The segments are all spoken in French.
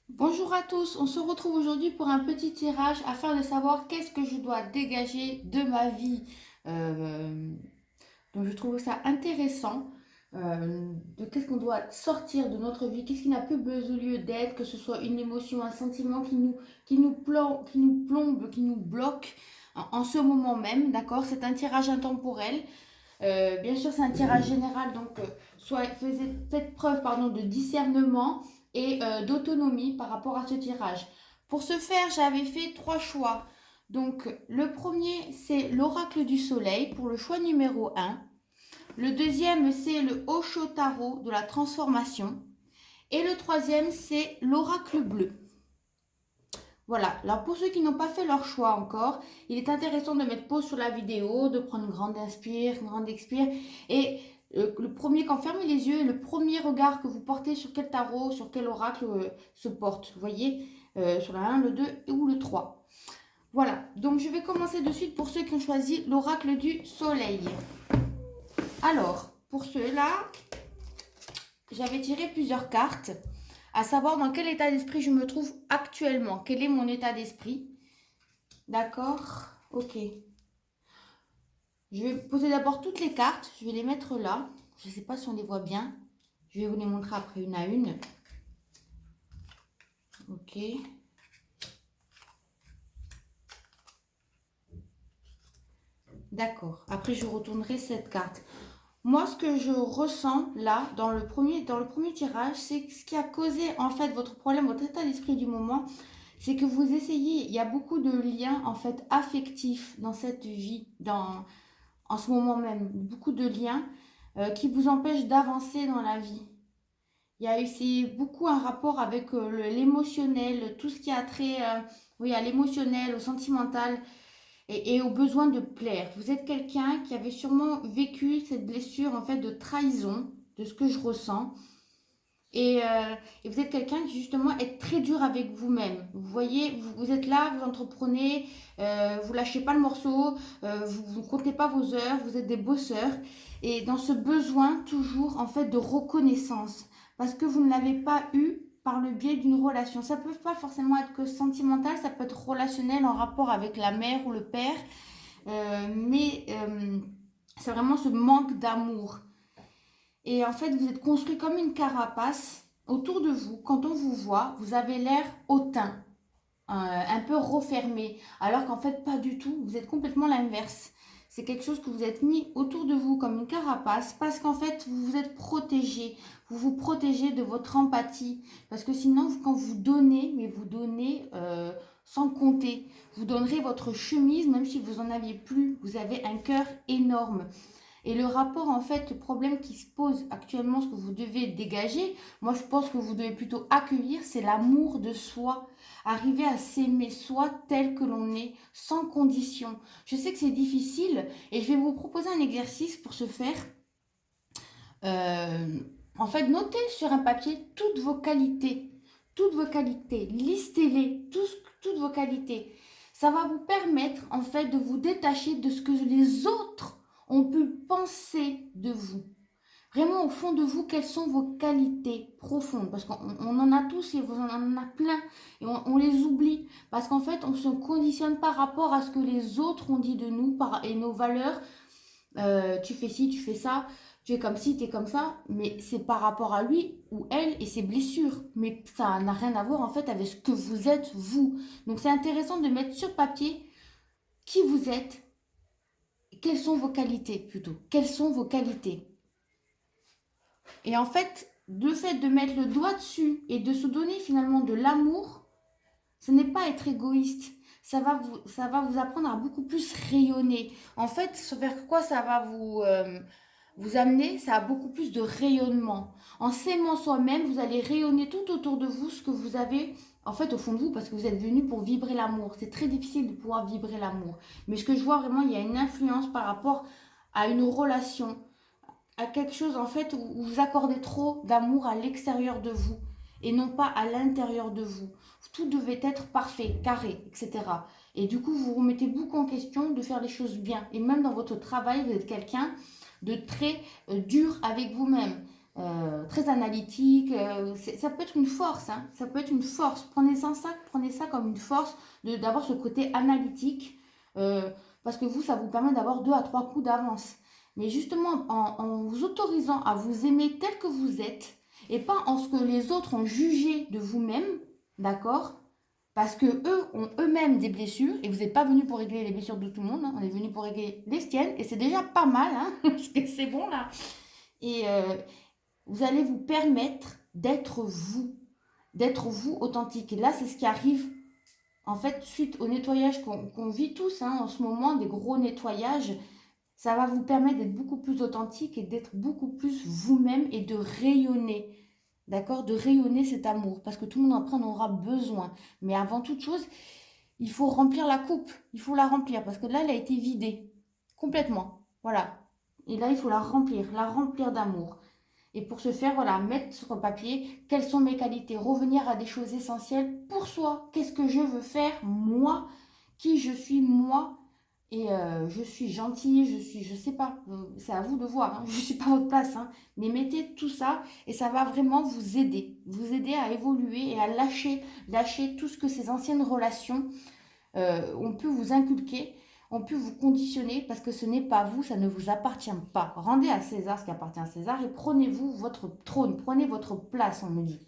Bonjour à tous, on se retrouve aujourd'hui pour un petit tirage afin de savoir qu'est-ce que je dois dégager de ma vie. Euh, donc je trouve ça intéressant de qu'est-ce qu'on doit sortir de notre vie, qu'est-ce qui n'a plus besoin lieu d'être, que ce soit une émotion, un sentiment qui nous plombe, qui nous bloque en ce moment même, d'accord? C'est un tirage intemporel. Bien sûr, c'est un tirage général, donc faites preuve pardon, de discernement et d'autonomie par rapport à ce tirage. Pour ce faire, j'avais fait trois choix. Donc, le premier, c'est l'oracle du soleil pour le choix numéro un. Le deuxième, c'est le Osho Tarot de la transformation. Et le troisième, c'est l'oracle bleu. Voilà, alors pour ceux qui n'ont pas fait leur choix encore, il est intéressant de mettre pause sur la vidéo, de prendre une grande inspire, une grande expire, et le premier, quand fermez les yeux, le premier regard que vous portez sur quel tarot, sur quel oracle se porte, vous voyez, sur le 1, le 2 ou le 3. Voilà, donc je vais commencer de suite pour ceux qui ont choisi l'oracle du soleil. Alors, pour ceux-là, j'avais tiré plusieurs cartes, à savoir dans quel état d'esprit je me trouve actuellement, quel est mon état d'esprit. D'accord, ok. Je vais poser d'abord toutes les cartes, je vais les mettre là. Je ne sais pas si on les voit bien. Je vais vous les montrer après une à une. Ok. D'accord. Après, je retournerai cette carte. Moi, ce que je ressens là, dans le premier tirage, c'est que ce qui a causé en fait votre problème, votre état d'esprit du moment, c'est que vous essayez, il y a beaucoup de liens en fait affectifs dans cette vie, en ce moment même. Beaucoup de liens qui vous empêchent d'avancer dans la vie. Il y a eu c'est beaucoup un rapport avec l'émotionnel, tout ce qui a trait oui, à l'émotionnel, au sentimental et au besoin de plaire. Vous êtes quelqu'un qui avait sûrement vécu cette blessure en fait de trahison, de ce que je ressens. Et vous êtes quelqu'un qui justement est très dur avec vous-même. Vous voyez, vous êtes là, vous entreprenez, vous lâchez pas le morceau, vous ne comptez pas vos heures, vous êtes des bosseurs. Et dans ce besoin toujours en fait de reconnaissance, parce que vous ne l'avez pas eu par le biais d'une relation. Ça peut pas forcément être que sentimental, ça peut être relationnel en rapport avec la mère ou le père, mais c'est vraiment ce manque d'amour. Et en fait, vous êtes construit comme une carapace autour de vous. Quand on vous voit, vous avez l'air hautain, un peu refermé, alors qu'en fait, pas du tout. Vous êtes complètement l'inverse. C'est quelque chose que vous êtes mis autour de vous comme une carapace parce qu'en fait, vous vous êtes protégé. Vous vous protégez de votre empathie. Parce que sinon, quand vous donnez, mais vous donnez sans compter. Vous donnerez votre chemise même si vous en aviez plus. Vous avez un cœur énorme. Et le rapport, en fait, le problème qui se pose actuellement, ce que vous devez dégager, moi je pense que vous devez plutôt accueillir, c'est l'amour de soi. Arriver à s'aimer soi tel que l'on est, sans condition. Je sais que c'est difficile et je vais vous proposer un exercice pour ce faire. Euh, En fait, notez sur un papier toutes vos qualités. Toutes vos qualités. Listez-les, toutes vos qualités. Ça va vous permettre, en fait, de vous détacher de ce que les autres ont pu penser de vous. Vraiment, au fond de vous, quelles sont vos qualités profondes? Parce qu'on en a tous et vous en en a plein. Et on les oublie. Parce qu'en fait, on se conditionne par rapport à ce que les autres ont dit de nous et nos valeurs. Tu fais ci, tu fais ça, tu es comme ci, tu es comme ça, mais c'est par rapport à lui ou elle et ses blessures. Mais ça n'a rien à voir en fait avec ce que vous êtes vous. Donc c'est intéressant de mettre sur papier qui vous êtes, quelles sont vos qualités plutôt, quelles sont vos qualités. Et en fait, le fait de mettre le doigt dessus et de se donner finalement de l'amour, ce n'est pas être égoïste. Ça va vous apprendre à beaucoup plus rayonner. En fait, vers quoi ça va vous amener, ça a beaucoup plus de rayonnement. En s'aimant soi-même, vous allez rayonner tout autour de vous ce que vous avez en fait au fond de vous parce que vous êtes venu pour vibrer l'amour. C'est très difficile de pouvoir vibrer l'amour. Mais ce que je vois vraiment, il y a une influence par rapport à une relation, à quelque chose en fait où vous accordez trop d'amour à l'extérieur de vous et non pas à l'intérieur de vous. Tout devait être parfait, carré, etc. Et du coup, vous vous remettez beaucoup en question de faire les choses bien. Et même dans votre travail, vous êtes quelqu'un de très dur avec vous-même. très analytique. Ça peut être une force, hein, ça peut être une force. Prenez ça comme une force d'avoir ce côté analytique, parce que vous, ça vous permet d'avoir 2 à 3 coups d'avance. Mais justement, en vous autorisant à vous aimer tel que vous êtes, et pas en ce que les autres ont jugé de vous-même, d'accord? Parce que eux ont eux-mêmes des blessures, et vous n'êtes pas venu pour régler les blessures de tout le monde, hein, on est venu pour régler les siennes, et c'est déjà pas mal, hein, parce que c'est bon là. Et vous allez vous permettre d'être vous authentique. Et là, c'est ce qui arrive, en fait, suite au nettoyage qu'on vit tous, hein, en ce moment, des gros nettoyages. Ça va vous permettre d'être beaucoup plus authentique et d'être beaucoup plus vous-même et de rayonner. D'accord? De rayonner cet amour. Parce que tout le monde après en aura besoin. Mais avant toute chose, il faut remplir la coupe. Il faut la remplir. Parce que là, elle a été vidée. Complètement. Voilà. Et là, il faut la remplir d'amour. Et pour ce faire, voilà, mettre sur papier quelles sont mes qualités, revenir à des choses essentielles pour soi. Qu'est-ce que je veux faire, moi, qui je suis, moi, et je suis gentille, je sais pas, c'est à vous de voir, hein, je ne suis pas à votre place, hein, mais mettez tout ça et ça va vraiment vous aider à évoluer et à lâcher tout ce que ces anciennes relations ont pu vous inculquer, ont pu vous conditionner parce que ce n'est pas vous, ça ne vous appartient pas. Rendez à César ce qui appartient à César et prenez-vous votre trône, prenez votre place, on me dit.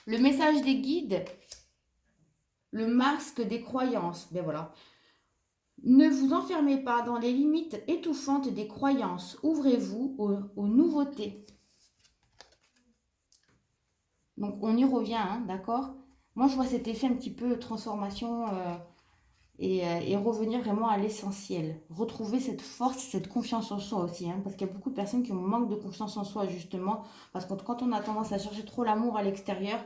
Le message des guides, le masque des croyances, ben voilà. Ne vous enfermez pas dans les limites étouffantes des croyances, ouvrez-vous aux nouveautés. Donc on y revient, hein, d'accord? Moi je vois cet effet un petit peu transformation et revenir vraiment à l'essentiel. Retrouver cette force, cette confiance en soi aussi, hein, parce qu'il y a beaucoup de personnes qui ont manque de confiance en soi justement, parce que quand on a tendance à chercher trop l'amour à l'extérieur,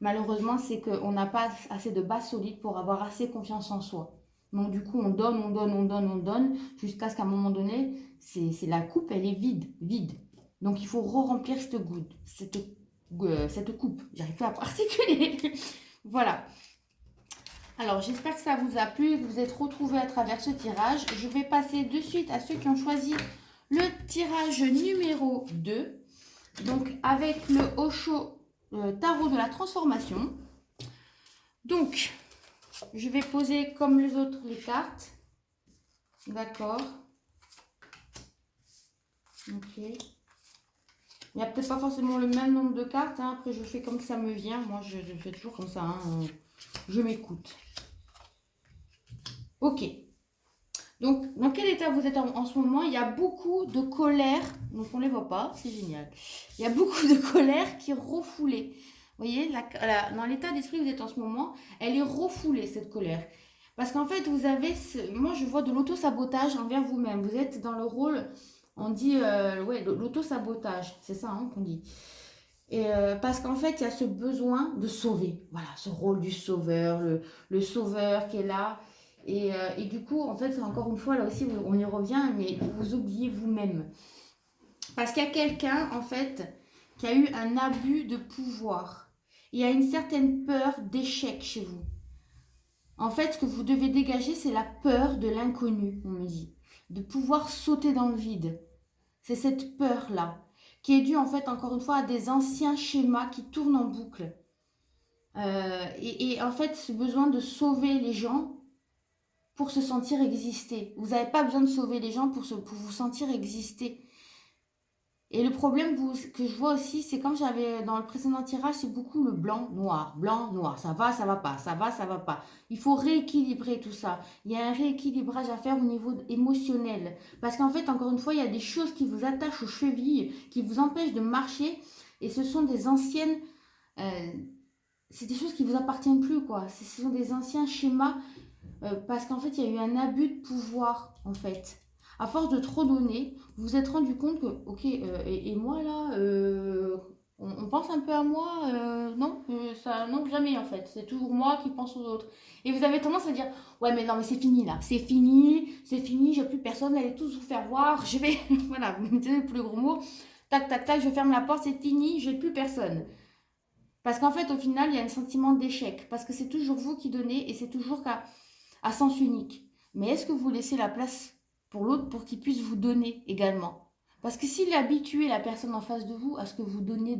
malheureusement c'est qu'on n'a pas assez de base solide pour avoir assez confiance en soi. Donc du coup on donne, jusqu'à ce qu'à un moment donné, c'est la coupe, elle est vide. Donc il faut re-remplir cette coupe. J'arrive pas à articuler. Voilà. Alors, j'espère que ça vous a plu et que vous êtes retrouvés à travers ce tirage. Je vais passer de suite à ceux qui ont choisi le tirage numéro 2. Donc, avec le Osho Tarot de la Transformation. Donc, je vais poser comme les autres les cartes. D'accord. Ok. Il n'y a peut-être pas forcément le même nombre de cartes. Hein. Après, je fais comme ça me vient. Moi, je fais toujours comme ça. Hein. Je m'écoute. Ok. Donc, dans quel état vous êtes en ce moment? Il y a beaucoup de colère. Donc, on ne les voit pas. C'est génial. Il y a beaucoup de colère qui est refoulée. Vous voyez, dans l'état d'esprit où vous êtes en ce moment, elle est refoulée, cette colère. Parce qu'en fait, vous avez... moi, je vois de l'auto-sabotage envers vous-même. Vous êtes dans le rôle... On dit... ouais, l'auto-sabotage. C'est ça hein, qu'on dit. Et parce qu'en fait, il y a ce besoin de sauver. Voilà, ce rôle du sauveur, le sauveur qui est là. Et du coup, en fait, encore une fois, là aussi, on y revient, mais vous oubliez vous-même. Parce qu'il y a quelqu'un, en fait, qui a eu un abus de pouvoir. Il y a une certaine peur d'échec chez vous. En fait, ce que vous devez dégager, c'est la peur de l'inconnu, on me dit. De pouvoir sauter dans le vide. C'est cette peur-là, qui est due, en fait, encore une fois, à des anciens schémas qui tournent en boucle. Et en fait, ce besoin de sauver les gens pour se sentir exister. Vous n'avez pas besoin de sauver les gens pour vous sentir exister. Et le problème que je vois aussi, c'est comme j'avais dans le précédent tirage, c'est beaucoup le blanc, noir, ça va pas, ça va pas. Il faut rééquilibrer tout ça. Il y a un rééquilibrage à faire au niveau émotionnel. Parce qu'en fait, encore une fois, il y a des choses qui vous attachent aux chevilles, qui vous empêchent de marcher. Et ce sont des anciennes... c'est des choses qui ne vous appartiennent plus, quoi. Ce sont des anciens schémas parce qu'en fait, il y a eu un abus de pouvoir, en fait. À force de trop donner, vous vous êtes rendu compte que, ok, et moi là, on pense un peu à moi, non, ça, non, jamais en fait. C'est toujours moi qui pense aux autres. Et vous avez tendance à dire, ouais, mais non, mais c'est fini là, c'est fini, j'ai plus personne, allez tous vous faire voir, je vais, voilà, vous mettez le plus gros mot, tac, tac, tac, je ferme la porte, c'est fini, j'ai plus personne. Parce qu'en fait, au final, il y a un sentiment d'échec, parce que c'est toujours vous qui donnez et c'est toujours à sens unique. Mais est-ce que vous laissez la place pour l'autre pour qu'il puisse vous donner également? Parce que s'il est habitué, la personne en face de vous, à ce que vous donnez,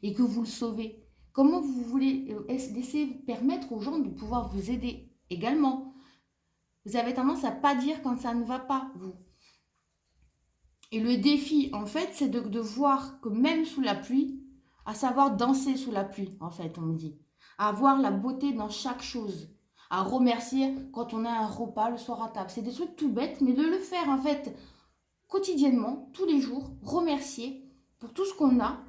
et que vous le sauvez, comment vous voulez laisser permettre aux gens de pouvoir vous aider également? Vous avez tendance à pas dire quand ça ne va pas, vous. Et le défi, en fait, c'est de voir que même sous la pluie, à savoir danser sous la pluie, en fait, on me dit. À voir la beauté dans chaque chose. À remercier quand on a un repas le soir à table. C'est des trucs tout bêtes, mais de le faire, en fait, quotidiennement, tous les jours, remercier pour tout ce qu'on a,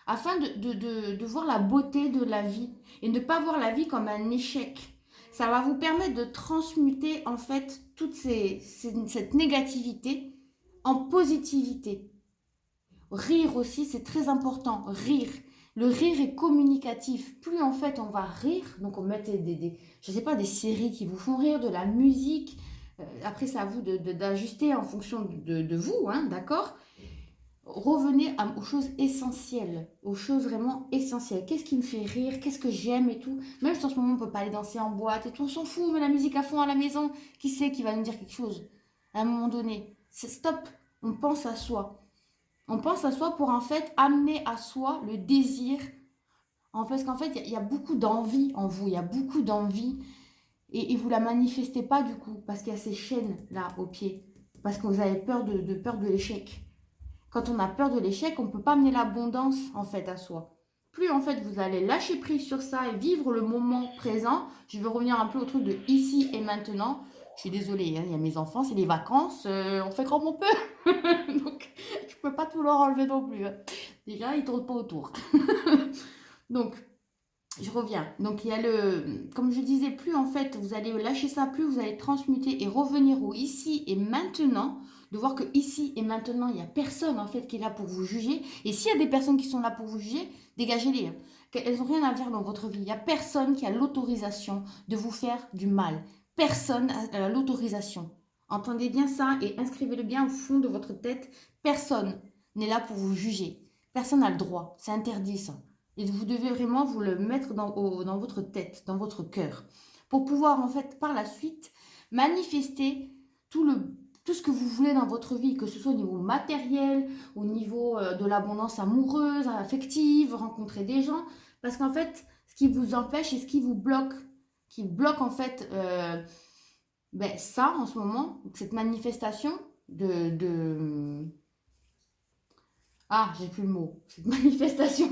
afin de voir la beauté de la vie et ne pas voir la vie comme un échec. Ça va vous permettre de transmuter en fait toute cette négativité en positivité. Rire aussi, c'est très important. Rire. Le rire est communicatif. Plus en fait on va rire, donc on met je sais pas, des séries qui vous font rire, de la musique. Après, c'est à vous d'ajuster en fonction de vous, hein, d'accord? Revenez aux choses essentielles, aux choses vraiment essentielles. Qu'est-ce qui me fait rire? Qu'est-ce que j'aime et tout? Même si en ce moment on peut pas aller danser en boîte et tout, on s'en fout, on met la musique à fond à la maison. Qui c'est qui va nous dire quelque chose? À un moment donné, c'est stop. On pense à soi. On pense à soi pour en fait amener à soi le désir. Parce qu'en fait, il y a beaucoup d'envie en vous, il y a beaucoup d'envie et vous la manifestez pas du coup parce qu'il y a ces chaînes là au pied, parce que vous avez peur de l'échec. Quand on a peur de l'échec, on ne peut pas amener l'abondance en fait à soi. Plus en fait vous allez lâcher prise sur ça et vivre le moment présent, je vais revenir un peu au truc de ici et maintenant. Je suis désolée, hein, il y a mes enfants, c'est les vacances, on fait comme on peut. Donc je peux pas tout leur enlever non plus, hein. Déjà, ils tournent pas autour. Donc je reviens. Donc il y a comme je disais, plus en fait vous allez lâcher ça, plus vous allez transmuter et revenir au ici et maintenant, de voir que ici et maintenant il n'y a personne en fait qui est là pour vous juger. Et s'il y a des personnes qui sont là pour vous juger, dégagez-les, hein. Elles n'ont rien à faire dans votre vie. Il n'y a personne qui a l'autorisation de vous faire du mal. Personne a l'autorisation. Entendez bien ça et inscrivez-le bien au fond de votre tête. Personne n'est là pour vous juger. Personne n'a le droit. C'est interdit ça. Et vous devez vraiment vous le mettre dans votre tête, dans votre cœur, pour pouvoir en fait par la suite manifester tout ce que vous voulez dans votre vie, que ce soit au niveau matériel, au niveau de l'abondance amoureuse, affective, rencontrer des gens. Parce qu'en fait, ce qui vous empêche et ce qui vous bloque, qui bloque en fait ça en ce moment, cette manifestation ah, j'ai plus le mot, cette manifestation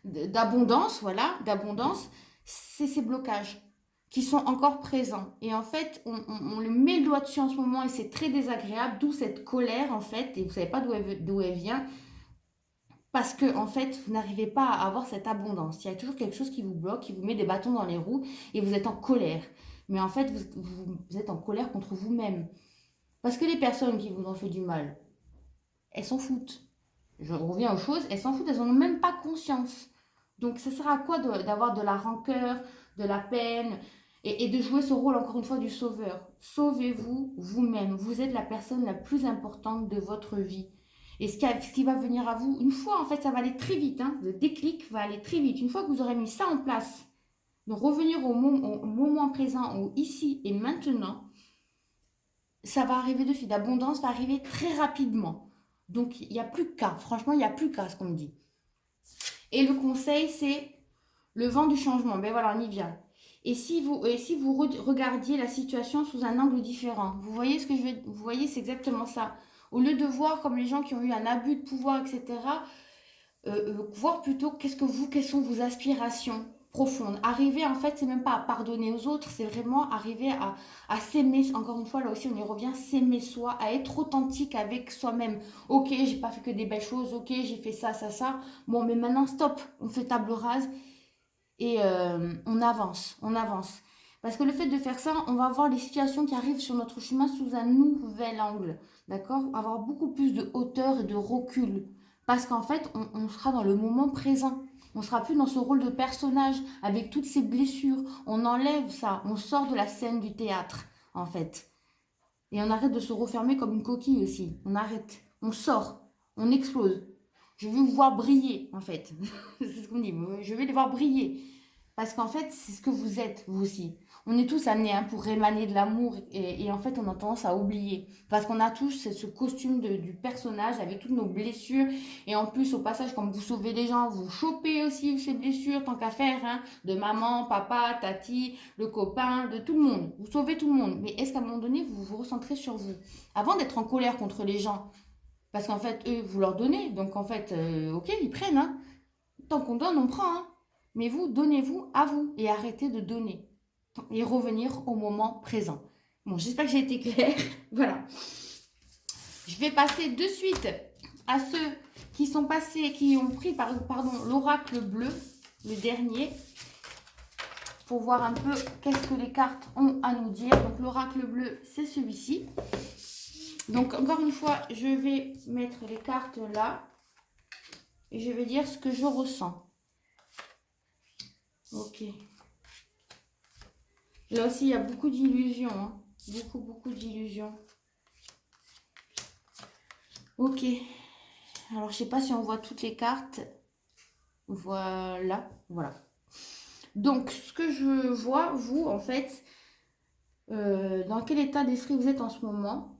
d'abondance, voilà, d'abondance, c'est ces blocages qui sont encore présents. Et en fait, on le met le doigt dessus en ce moment et c'est très désagréable, d'où cette colère en fait, et vous savez pas d'où elle vient, parce que en fait, vous n'arrivez pas à avoir cette abondance. Il y a toujours quelque chose qui vous bloque, qui vous met des bâtons dans les roues et vous êtes en colère. Mais en fait, vous êtes en colère contre vous-même. Parce que les personnes qui vous ont fait du mal, elles s'en foutent. Je reviens aux choses, elles s'en foutent, elles n'en ont même pas conscience. Donc ça sert à quoi d'avoir de la rancœur, de la peine et de jouer ce rôle encore une fois du sauveur? Sauvez-vous vous-même. Vous êtes la personne la plus importante de votre vie. Et ce qui va venir à vous, une fois en fait, ça va aller très vite, hein, le déclic va aller très vite. Une fois que vous aurez mis ça en place, donc revenir au moment présent, au ici et maintenant, ça va arriver de suite. L'abondance va arriver très rapidement. Donc il n'y a plus qu'à, franchement, il n'y a plus qu'à ce qu'on me dit. Et le conseil, c'est le vent du changement. Ben voilà, on y vient. Et si vous regardiez la situation sous un angle différent, vous voyez ce que vous voyez, c'est exactement ça. Au lieu de voir comme les gens qui ont eu un abus de pouvoir, etc., voir plutôt quelles sont vos aspirations profondes. Arriver, en fait, c'est même pas à pardonner aux autres, c'est vraiment arriver à s'aimer. Encore une fois, là aussi, on y revient, s'aimer soi, à être authentique avec soi-même. Ok, j'ai pas fait que des belles choses, ok, j'ai fait ça, ça, ça. Bon, mais maintenant, stop, on fait table rase et on avance, on avance. Parce que le fait de faire ça, on va voir les situations qui arrivent sur notre chemin sous un nouvel angle, d'accord? Avoir beaucoup plus de hauteur et de recul. Parce qu'en fait, on sera dans le moment présent. On sera plus dans ce rôle de personnage avec toutes ces blessures. On enlève ça, on sort de la scène du théâtre, en fait. Et on arrête de se refermer comme une coquille aussi. On arrête, on sort, on explose. Je veux vous voir briller, en fait. C'est ce qu'on dit. Je vais les voir briller. Parce qu'en fait, c'est ce que vous êtes, vous aussi. On est tous amenés hein, pour émaner de l'amour et en fait on a tendance à oublier parce qu'on a tous ce costume du personnage avec toutes nos blessures et en plus au passage quand vous sauvez les gens vous chopez aussi ces blessures tant qu'à faire hein, de maman, papa, tati, le copain, de tout le monde. Vous sauvez tout le monde mais est-ce qu'à un moment donné vous vous recentrez sur vous avant d'être en colère contre les gens parce qu'en fait eux vous leur donnez donc en fait ok ils prennent hein. Tant qu'on donne on prend hein. Mais vous donnez-vous à vous et arrêtez de donner et revenir au moment présent. Bon, j'espère que j'ai été claire. Voilà. Je vais passer de suite à ceux qui sont passés, qui ont pris pardon, l'oracle bleu, le dernier, pour voir un peu qu'est-ce que les cartes ont à nous dire. Donc l'oracle bleu, c'est celui-ci. Donc encore une fois, je vais mettre les cartes là et je vais dire ce que je ressens. Ok. Là aussi, il y a beaucoup d'illusions. Hein. Beaucoup d'illusions. Ok. Alors, je ne sais pas si on voit toutes les cartes. Voilà. Donc, ce que je vois, vous, en fait, dans quel état d'esprit vous êtes en ce moment.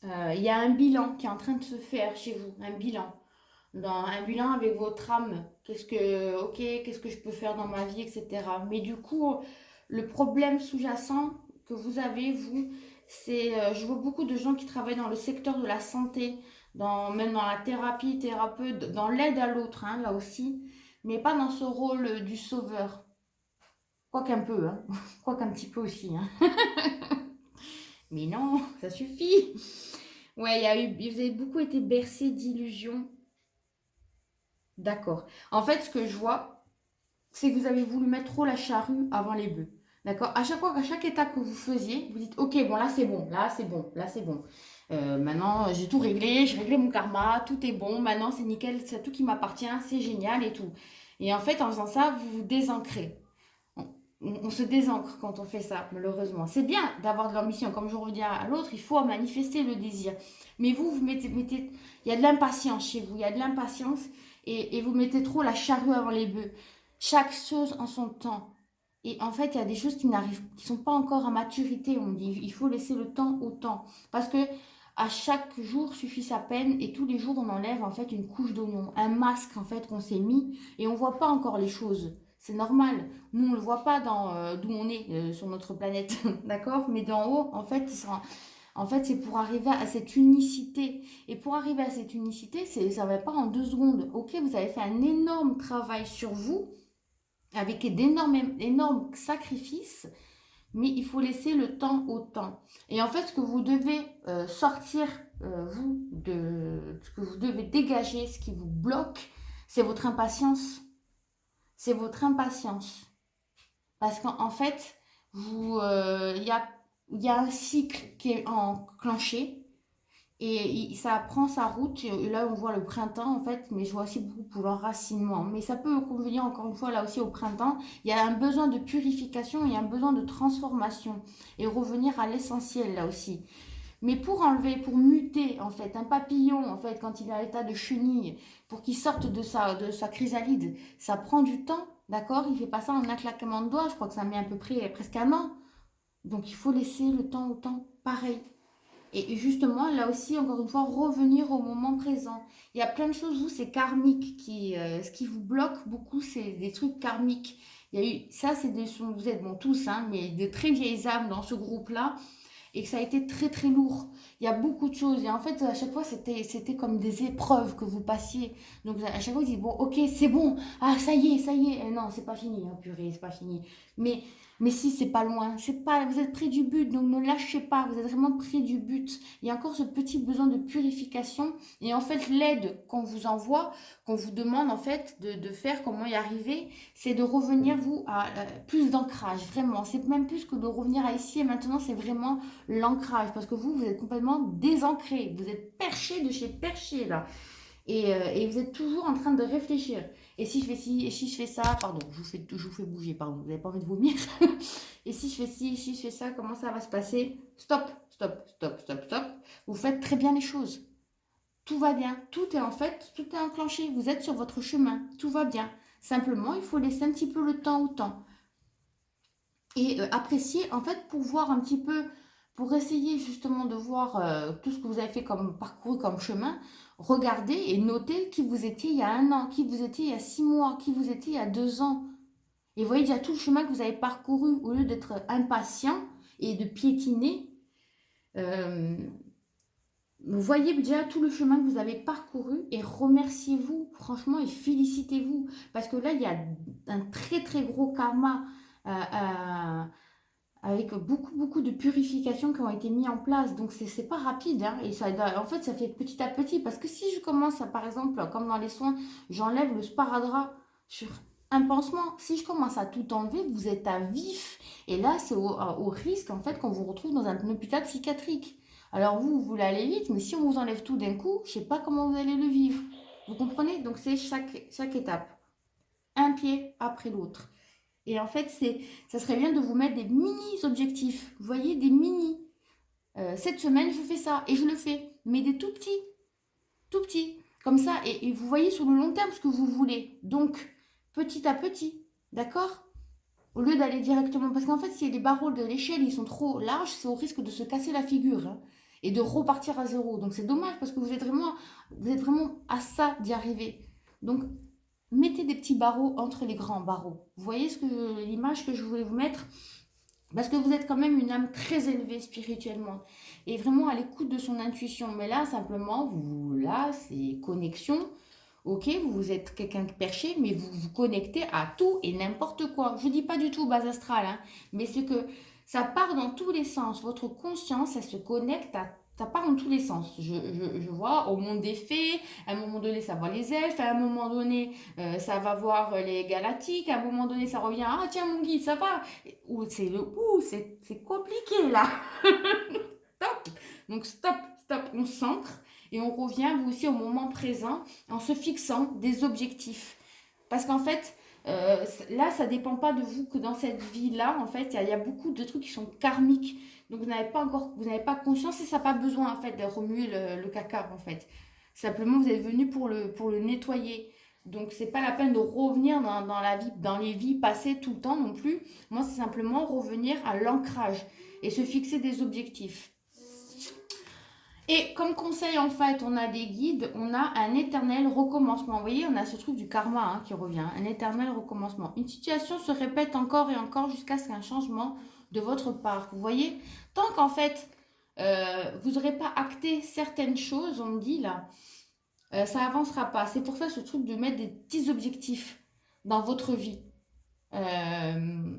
Il y a un bilan qui est en train de se faire chez vous. Un bilan. Un bilan avec votre âme. Qu'est-ce que je peux faire dans ma vie, etc. Mais du coup, le problème sous-jacent que vous avez, vous, c'est, je vois beaucoup de gens qui travaillent dans le secteur de la santé, même dans la thérapie, thérapeute, dans l'aide à l'autre, hein, là aussi, mais pas dans ce rôle du sauveur. Quoiqu'un peu, hein. Quoiqu'un petit peu aussi. Hein. Mais non, ça suffit. Ouais, vous avez beaucoup été bercés d'illusions. D'accord. En fait, ce que je vois, c'est que vous avez voulu mettre trop la charrue avant les bœufs. D'accord. À chaque fois, à chaque étape que vous faisiez, vous dites, ok, bon, là c'est bon, là c'est bon, là c'est bon. Maintenant, j'ai tout réglé, j'ai réglé mon karma, tout est bon, maintenant c'est nickel, c'est tout qui m'appartient, c'est génial et tout. Et en fait, en faisant ça, vous vous désancrez. On se désancre quand on fait ça, malheureusement. C'est bien d'avoir de l'ambition, comme je reviens à l'autre, il faut manifester le désir. Mais vous il y a de l'impatience chez vous, il y a de l'impatience et vous mettez trop la charrue avant les bœufs. Chaque chose en son temps. Et en fait, il y a des choses qui sont pas encore à maturité. On dit, il faut laisser le temps au temps. Parce que à chaque jour suffit sa peine et tous les jours, on enlève en fait une couche d'oignon, un masque en fait qu'on s'est mis et on voit pas encore les choses. C'est normal. Nous, on ne le voit pas d'où on est sur notre planète, d'accord? Mais d'en haut, en fait, c'est pour arriver à cette unicité. Et pour arriver à cette unicité, ça ne va pas en 2 secondes. Ok, vous avez fait un énorme travail sur vous, avec d'énormes sacrifices, mais il faut laisser le temps au temps. Et en fait, ce que vous devez sortir, ce que vous devez dégager, ce qui vous bloque, c'est votre impatience. C'est votre impatience. Parce qu'en fait, il y a un cycle qui est enclenché et ça prend sa route. Et là, on voit le printemps, en fait, mais je vois aussi beaucoup pour l'enracinement. Mais ça peut convenir, encore une fois, là aussi au printemps. Il y a un besoin de purification, il y a un besoin de transformation et revenir à l'essentiel, là aussi. Mais pour enlever, pour muter, en fait, un papillon, en fait, quand il est à l'état de chenille, pour qu'il sorte de sa chrysalide, ça prend du temps, d'accord? Il ne fait pas ça en un claquement de doigts, je crois que ça met à peu près presque un an. Donc il faut laisser le temps au temps, pareil. Et justement, là aussi, encore une fois, revenir au moment présent. Il y a plein de choses, vous, c'est karmique, ce qui vous bloque beaucoup, c'est des trucs karmiques. Il y a eu, ça, vous êtes, bon, tous, hein, mais de très vieilles âmes dans ce groupe-là, et que ça a été très très lourd. Il y a beaucoup de choses et en fait à chaque fois c'était comme des épreuves que vous passiez. Donc à chaque fois vous dites bon ok c'est bon, ah ça y est, et non c'est pas fini, hein, purée c'est pas fini. Mais mais si c'est pas loin, c'est pas, vous êtes près du but donc ne lâchez pas, vous êtes vraiment près du but. Il y a encore ce petit besoin de purification et en fait l'aide qu'on vous envoie, qu'on vous demande en fait de faire, comment y arriver, c'est de revenir vous à plus d'ancrage vraiment. C'est même plus que de revenir à ici et maintenant, c'est vraiment l'ancrage parce que vous êtes complètement désancré, vous êtes perché de chez perché là et vous êtes toujours en train de réfléchir et si je fais ci et si je fais ça, pardon je vous fais bouger, pardon, vous n'avez pas envie de vomir et si je fais ci et si je fais ça, comment ça va se passer? Stop, vous faites très bien les choses, tout va bien, tout est en fait, tout est enclenché, vous êtes sur votre chemin, tout va bien, simplement il faut laisser un petit peu le temps au temps. et apprécier, en fait, pour voir un petit peu, pour essayer justement de voir tout ce que vous avez fait comme parcours, comme chemin, regardez et notez qui vous étiez il y a 1 an, qui vous étiez il y a 6 mois, qui vous étiez il y a 2 ans. Et vous voyez déjà tout le chemin que vous avez parcouru au lieu d'être impatient et de piétiner. euh, Vous voyez déjà tout le chemin que vous avez parcouru et remerciez-vous, franchement, et félicitez-vous. Parce que là, il y a un très très gros karma avec beaucoup beaucoup de purifications qui ont été mis en place. Donc c'est pas rapide, hein, et ça, en fait, ça fait petit à petit. Parce que si je commence à, par exemple, comme dans les soins, j'enlève le sparadrap sur un pansement, si je commence à tout enlever, vous êtes à vif. Et là, c'est au risque, en fait, qu'on vous retrouve dans un hôpital psychiatrique. Alors vous voulez aller vite, mais si on vous enlève tout d'un coup, je sais pas comment vous allez le vivre. Vous comprenez? Donc c'est chaque étape, un pied après l'autre. Et en fait, ça serait bien de vous mettre des mini-objectifs. Vous voyez, des mini. Cette semaine, je fais ça et je le fais. Mais des tout petits, tout petits. Comme ça, et vous voyez sur le long terme ce que vous voulez. Donc, petit à petit. D'accord? Au lieu d'aller directement. Parce qu'en fait, si les barreaux de l'échelle ils sont trop larges, c'est au risque de se casser la figure, hein, et de repartir à zéro. Donc, c'est dommage parce que vous êtes vraiment à ça d'y arriver. Donc, mettez des petits barreaux entre les grands barreaux. Vous voyez l'image que je voulais vous mettre? Parce que vous êtes quand même une âme très élevée spirituellement et vraiment à l'écoute de son intuition. Mais là, simplement, là, c'est connexion. Ok, vous êtes quelqu'un de perché, mais vous vous connectez à tout et n'importe quoi. Je ne dis pas du tout base astrale, hein, mais c'est que ça part dans tous les sens. Votre conscience, elle se connecte à. Ça part dans tous les sens. Je vois au monde des fées, à un moment donné, ça voit les elfes, à un moment donné, ça va voir les galactiques, à un moment donné, ça revient, ah tiens, mon guide, ça va. C'est compliqué là. Stop. Donc stop, stop, on s'ancre et on revient vous aussi au moment présent en se fixant des objectifs. Parce qu'en fait, là, ça dépend pas de vous que dans cette vie-là, en fait, il y a beaucoup de trucs qui sont karmiques. Donc vous n'avez pas conscience et ça n'a pas besoin en fait de remuer le caca en fait. Simplement, vous êtes venu pour le nettoyer. Donc c'est pas la peine de revenir dans la vie, dans les vies passées tout le temps non plus. Moi, c'est simplement revenir à l'ancrage et se fixer des objectifs. Et comme conseil, en fait, on a des guides, on a un éternel recommencement. Vous voyez, on a ce truc du karma, hein, qui revient, un éternel recommencement. Une situation se répète encore et encore jusqu'à ce qu'un changement de votre part. Vous voyez, tant qu'en fait, vous n'aurez pas acté certaines choses, on me dit là, ça avancera pas. C'est pour ça ce truc de mettre des petits objectifs dans votre vie. Euh,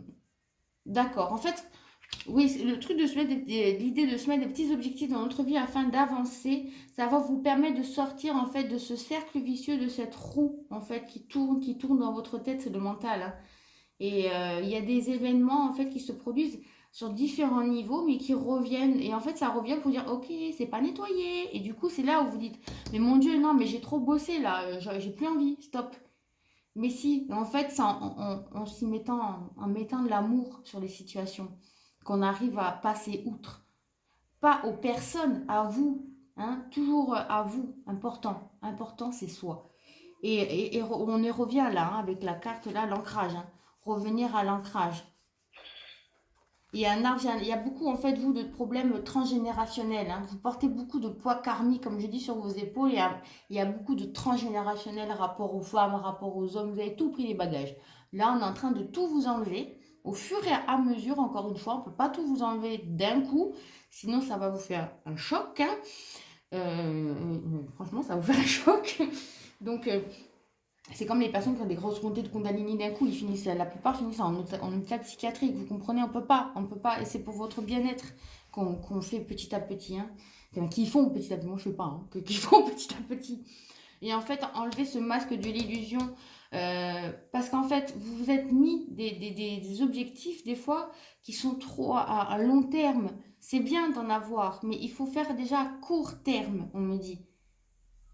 d'accord. En fait, oui, le truc de se mettre l'idée de se mettre des petits objectifs dans notre vie afin d'avancer, ça va vous permettre de sortir en fait de ce cercle vicieux, de cette roue en fait qui tourne dans votre tête, c'est le mental, hein. Et il y a des événements en fait qui se produisent sur différents niveaux, mais qui reviennent. Et en fait, ça revient pour dire, ok, c'est pas nettoyé. Et du coup, c'est là où vous dites, mais mon Dieu, non, mais j'ai trop bossé là, j'ai plus envie, stop. Mais si, en fait, c'est en s'y mettant, en mettant de l'amour sur les situations qu'on arrive à passer outre. Pas aux personnes, à vous, hein, toujours à vous. Important, important, c'est soi. Et on y revient là, hein, avec la carte là, l'ancrage, hein. Revenir à l'ancrage. Il y a beaucoup en fait, vous, de problèmes transgénérationnels, hein. Vous portez beaucoup de poids karmique, comme je dis, sur vos épaules. Il y a beaucoup de transgénérationnel rapport aux femmes, rapport aux hommes. Vous avez tout pris les bagages. Là, on est en train de tout vous enlever. Au fur et à mesure, encore une fois, on ne peut pas tout vous enlever d'un coup. Sinon, ça va vous faire un choc, hein. Franchement, ça va vous faire un choc. Donc, c'est comme les personnes qui ont des grosses montées de Kundalini d'un coup, la plupart finissent en hôpital psychiatrique. Vous comprenez, on peut pas, et c'est pour votre bien-être qu'on fait petit à petit, hein. Enfin, qu'ils font petit à petit, moi je ne fais pas, hein, qu'ils font petit à petit. Et en fait, enlever ce masque de l'illusion, parce qu'en fait, vous vous êtes mis des objectifs, des fois, qui sont trop à long terme. C'est bien d'en avoir, mais il faut faire déjà à court terme, on me dit.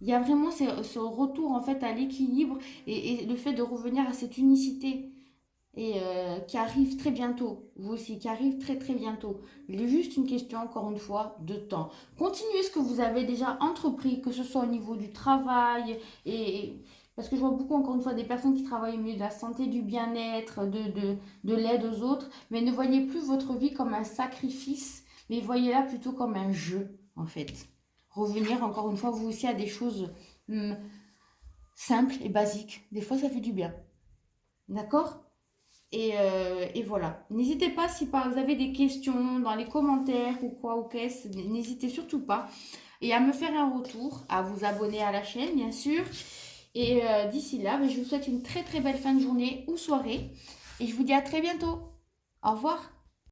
Il y a vraiment ce retour en fait à l'équilibre et le fait de revenir à cette unicité et qui arrive très bientôt, vous aussi, qui arrive très très bientôt. Il est juste une question, encore une fois, de temps. Continuez ce que vous avez déjà entrepris, que ce soit au niveau du travail, et parce que je vois beaucoup, encore une fois, des personnes qui travaillent au milieu de la santé, du bien-être, de l'aide aux autres, mais ne voyez plus votre vie comme un sacrifice, mais voyez-la plutôt comme un jeu, en fait. Revenir, encore une fois, vous aussi, à des choses simples et basiques. Des fois, ça fait du bien. D'accord? Et voilà. N'hésitez pas si vous avez des questions dans les commentaires ou quoi ou qu'est-ce, n'hésitez surtout pas. Et à me faire un retour, à vous abonner à la chaîne, bien sûr. Et d'ici là, je vous souhaite une très très belle fin de journée ou soirée. Et je vous dis à très bientôt. Au revoir.